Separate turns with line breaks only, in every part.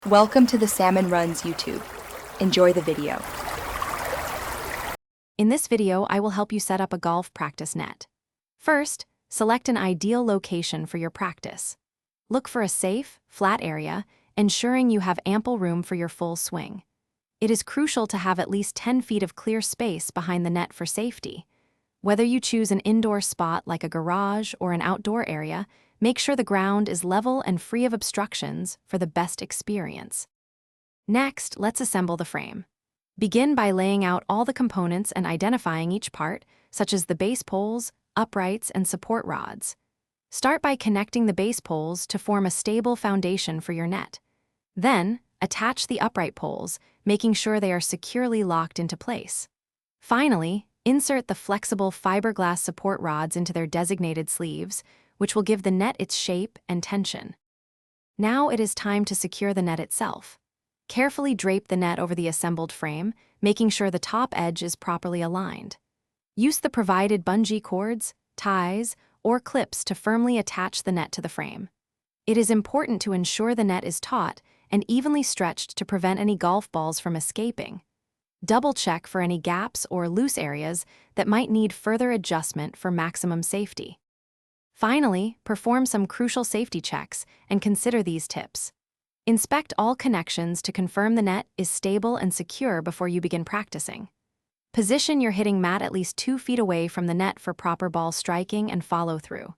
Welcome to the Salmon Runs YouTube. Enjoy the video.
In this video, I will help you set up a golf practice net. First, select an ideal location for your practice. Look for a safe, flat area, ensuring you have ample room for your full swing. It is crucial to have at least 10 feet of clear space behind the net for safety. Whether you choose an indoor spot like a garage or an outdoor area, make sure the ground is level and free of obstructions for the best experience. Next, let's assemble the frame. Begin by laying out all the components and identifying each part, such as the base poles, uprights, and support rods. Start by connecting the base poles to form a stable foundation for your net. Then, attach the upright poles, making sure they are securely locked into place. Finally, insert the flexible fiberglass support rods into their designated sleeves, which will give the net its shape and tension. Now it is time to secure the net itself. Carefully drape the net over the assembled frame, making sure the top edge is properly aligned. Use the provided bungee cords, ties, or clips to firmly attach the net to the frame. It is important to ensure the net is taut and evenly stretched to prevent any golf balls from escaping. Double-check for any gaps or loose areas that might need further adjustment for maximum safety. Finally, perform some crucial safety checks and consider these tips. Inspect all connections to confirm the net is stable and secure before you begin practicing. Position your hitting mat at least 2 feet away from the net for proper ball striking and follow-through.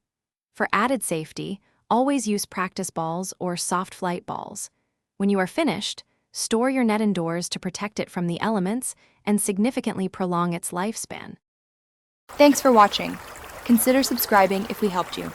For added safety, always use practice balls or soft flight balls. When you are finished, store your net indoors to protect it from the elements and significantly prolong its lifespan.
Thanks for watching. Consider subscribing if we helped you.